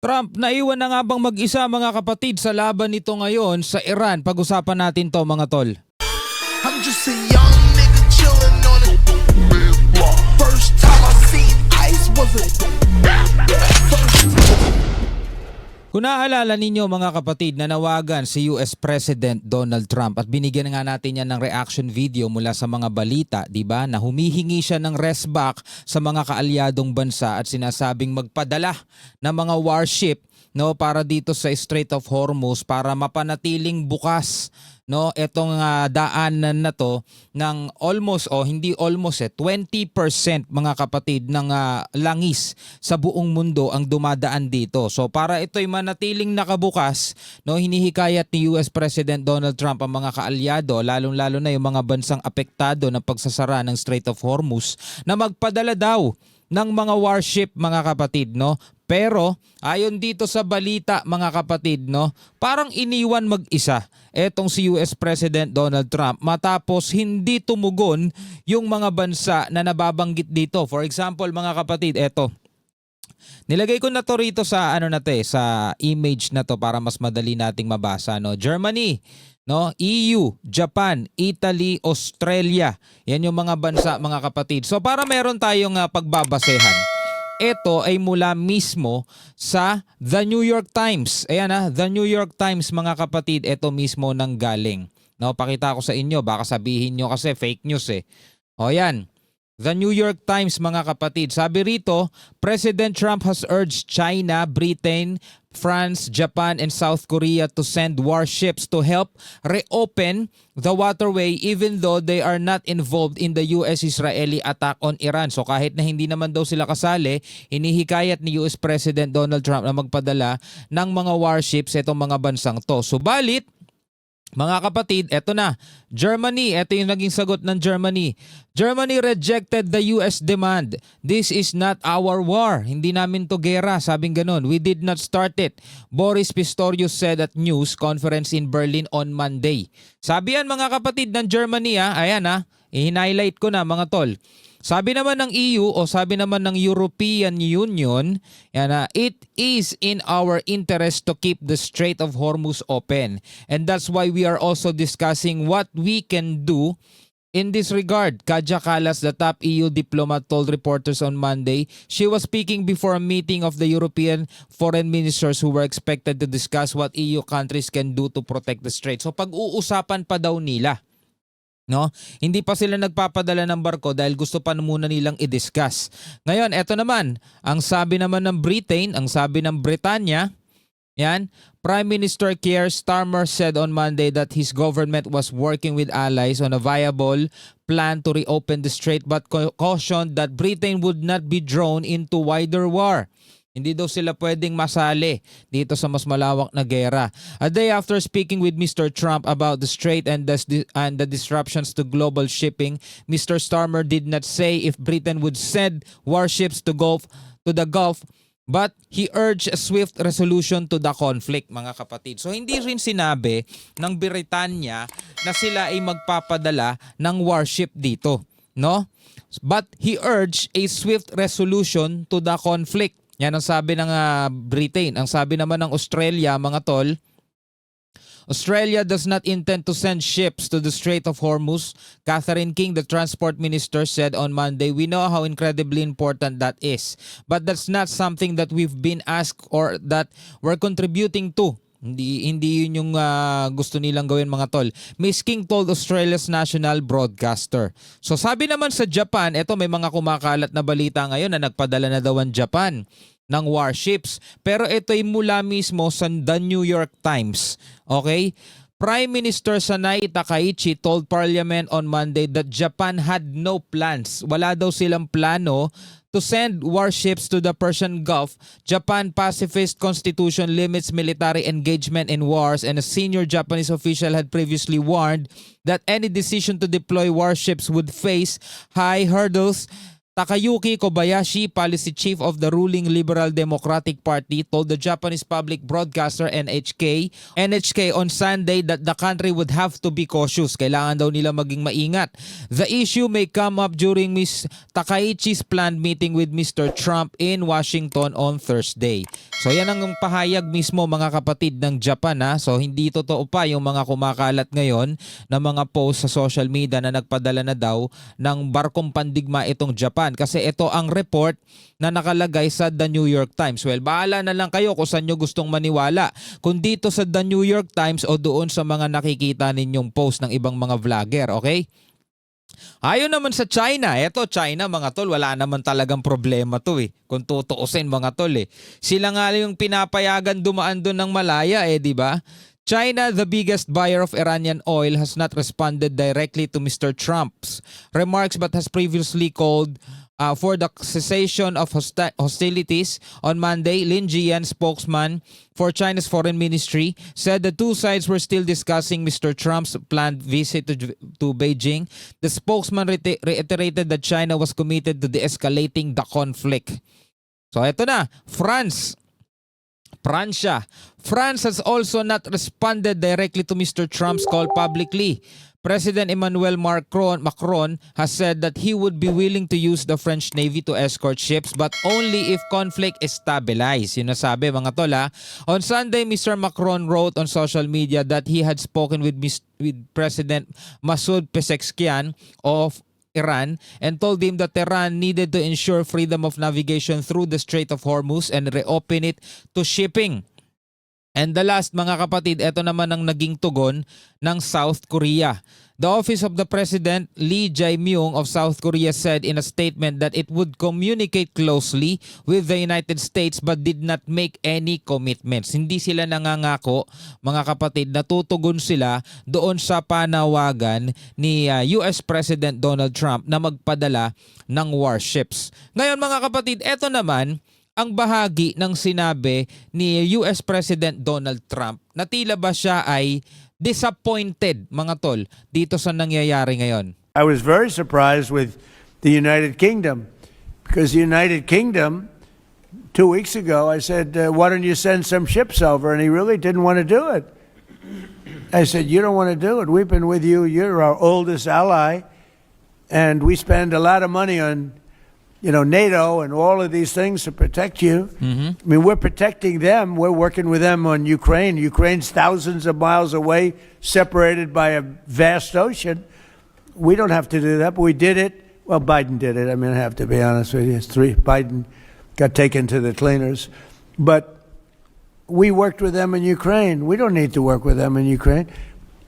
Trump, naiwan na nga bang mag-isa mga kapatid sa laban nito ngayon sa Iran? Pag-usapan natin to mga tol. I'm just a young nigga chillin' on it. First time I seen ice was a Kung naaalala ninyo mga kapatid, nanawagan si US President Donald Trump at binigyan nga natin yan ng reaction video mula sa mga balita, di ba? Na humihingi siya ng rest back sa mga kaalyadong bansa at sinasabing magpadala ng mga warship, no, para dito sa Strait of Hormuz para mapanatiling bukas, no, etong daanan na to ng almost hindi almost 20% mga kapatid ng langis sa buong mundo ang dumadaan dito. So para ito'y manatiling nakabukas, no, hinihikayat ni US President Donald Trump ang mga kaalyado, lalong-lalo na yung mga bansang apektado ng pagsasara ng Strait of Hormuz, na magpadala daw ng mga warship mga kapatid, no? Pero ayon dito sa balita mga kapatid, no, parang iniwan mag-isa etong si US President Donald Trump matapos hindi tumugon yung mga bansa na nababanggit dito. For example mga kapatid, eto. Nilagay ko na to rito sa sa image na to para mas madali nating mabasa, no. Germany, no, EU, Japan, Italy, Australia. Yan yung mga bansa mga kapatid. So para meron tayong pagbabasehan. Ito ay mula mismo sa The New York Times. Ayan The New York Times mga kapatid, ito mismo nang galing. No, pakita ko sa inyo, baka sabihin nyo kasi fake news O yan. The New York Times mga kapatid. Sabi rito, President Trump has urged China, Britain, France, Japan, and South Korea to send warships to help reopen the waterway even though they are not involved in the US-Israeli attack on Iran. So kahit na hindi naman daw sila kasali, hinihikayat ni US President Donald Trump na magpadala ng mga warships itong mga bansang to. Subalit, mga kapatid, eto na. Germany, eto yung naging sagot ng Germany. Germany rejected the US demand. This is not our war. Hindi namin to gera, sabing ganun. We did not start it. Boris Pistorius said at news conference in Berlin on Monday. Sabi yan mga kapatid ng Germany ayan i-highlight ko na mga tol. Sabi naman ng EU o sabi naman ng European Union, it is in our interest to keep the Strait of Hormuz open. And that's why we are also discussing what we can do in this regard. Kaja Kallas, the top EU diplomat, told reporters on Monday she was speaking before a meeting of the European foreign ministers who were expected to discuss what EU countries can do to protect the strait. So pag-uusapan pa daw nila. No? Hindi pa sila nagpapadala ng barko dahil gusto pa muna nilang i-discuss. Ngayon, eto naman, ang sabi naman ng Britain, ang sabi ng Britanya, Prime Minister Keir Starmer said on Monday that his government was working with allies on a viable plan to reopen the strait but cautioned that Britain would not be drawn into wider war. Hindi daw sila pwedeng masali dito sa mas malawak na gera. A day after speaking with Mr. Trump about the strait and the disruptions to global shipping, Mr. Starmer did not say if Britain would send warships to the Gulf, but he urged a swift resolution to the conflict, mga kapatid. So hindi rin sinabi ng Britanya na sila ay magpapadala ng warship dito, no? But he urged a swift resolution to the conflict. Yan ang sabi ng Britain. Ang sabi naman ng Australia, mga tol, Australia does not intend to send ships to the Strait of Hormuz. Catherine King, the transport minister, said on Monday, "We know how incredibly important that is. But that's not something that we've been asked or that we're contributing to." Hindi yun yung gusto nilang gawin, mga tol. Miss King told Australia's national broadcaster. So sabi naman sa Japan, eto may mga kumakalat na balita ngayon na nagpadala na daw ang Japan ng warships. Pero ito ay mula mismo sa The New York Times. Okay? Prime Minister Sanai Takaichi told Parliament on Monday that Japan had no plans. Wala daw silang plano to send warships to the Persian Gulf. Japan pacifist constitution limits military engagement in wars, and a senior Japanese official had previously warned that any decision to deploy warships would face high hurdles Takayuki Kobayashi, policy chief of the ruling Liberal Democratic Party, told the Japanese public broadcaster NHK on Sunday that the country would have to be cautious. Kailangan daw nila maging maingat. The issue may come up during Ms. Takaichi's planned meeting with Mr. Trump in Washington on Thursday. So yan ang pahayag mismo mga kapatid ng Japan ha. So hindi totoo pa yung mga kumakalat ngayon na mga post sa social media na nagpadala na daw ng barkong pandigma itong Japan. Kasi ito ang report na nakalagay sa The New York Times. Well, bahala na lang kayo kung saan nyo gustong maniwala. Kung dito sa The New York Times o doon sa mga nakikita ninyong post ng ibang mga vlogger, okay? Ayon naman sa China, eto China mga tol, wala naman talagang problema to eh. Kung tutuusin mga tol eh. Sila nga yung pinapayagan dumaan doon ng malaya eh, di ba? China, the biggest buyer of Iranian oil, has not responded directly to Mr. Trump's remarks but has previously called for the cessation of hostilities. On Monday, Lin Jian, spokesman for China's foreign ministry, said the two sides were still discussing Mr. Trump's planned visit to Beijing. The spokesman reiterated that China was committed to de-escalating the conflict. So ito na, France has also not responded directly to Mr. Trump's call publicly. President Emmanuel Macron has said that he would be willing to use the French Navy to escort ships but only if conflict is stabilized. Yun nasabi mga tol ha. On Sunday, Mr. Macron wrote on social media that he had spoken with President Masoud Pezeshkian of Iran and told him that Iran needed to ensure freedom of navigation through the Strait of Hormuz and reopen it to shipping. And the last mga kapatid, ito naman ang naging tugon ng South Korea. The Office of the President, Lee Jae-myung of South Korea, said in a statement that it would communicate closely with the United States but did not make any commitments. Hindi sila nangangako mga kapatid na tutugon sila doon sa panawagan ni US President Donald Trump na magpadala ng warships. Ngayon mga kapatid, ito naman ang bahagi ng sinabi ni US President Donald Trump na tila ba siya ay disappointed mga tol dito sa nangyayari ngayon. I was very surprised with the United Kingdom because the United Kingdom 2 weeks ago I said why don't you send some ships over, and he really didn't want to do it. I said you don't want to do it. We've been with you. You're our oldest ally and we spend a lot of money on NATO and all of these things to protect you. I mean, we're protecting them. We're working with them on Ukraine. Ukraine's thousands of miles away, separated by a vast ocean. We don't have to do that, but we did it. Well, Biden did it. I mean, I have to be honest with you. Biden got taken to the cleaners. But we worked with them in Ukraine. We don't need to work with them in Ukraine.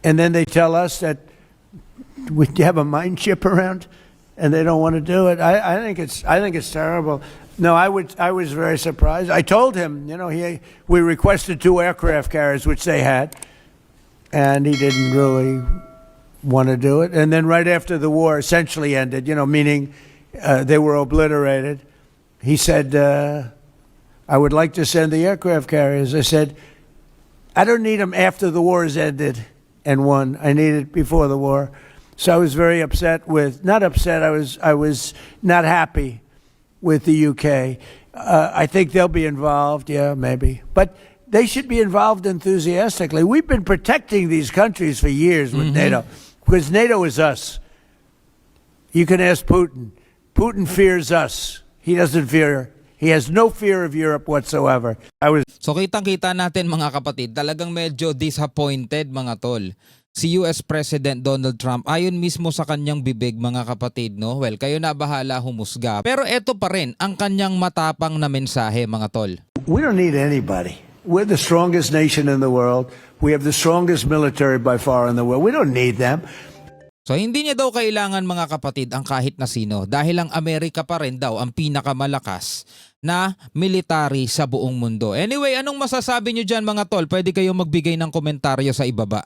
And then they tell us that we have a mine ship around and they don't want to do it. I think it's terrible. No, I was very surprised. I told him, we requested 2 aircraft carriers, which they had, and he didn't really want to do it. And then right after the war essentially ended, meaning they were obliterated, he said, I would like to send the aircraft carriers. I said, I don't need them after the war has ended and won. I need it before the war. So I was very upset not upset, I was not happy with the UK. I think they'll be involved, yeah, maybe. But they should be involved enthusiastically. We've been protecting these countries for years with NATO, because NATO is us. You can ask Putin. Putin fears us. He has no fear of Europe whatsoever. So kitang-kita natin mga kapatid, talagang medyo disappointed mga tol. Si US President Donald Trump, ayon mismo sa kanyang bibig mga kapatid, no? Well, kayo na bahala humusga. Pero eto pa rin ang kanyang matapang na mensahe mga tol. We don't need anybody. We're the strongest nation in the world. We have the strongest military by far in the world. We don't need them. So hindi niya daw kailangan mga kapatid ang kahit na sino dahil ang Amerika pa rin daw ang pinakamalakas na military sa buong mundo. Anyway, anong masasabi niyo dyan mga tol? Pwede kayong magbigay ng komentaryo sa ibaba.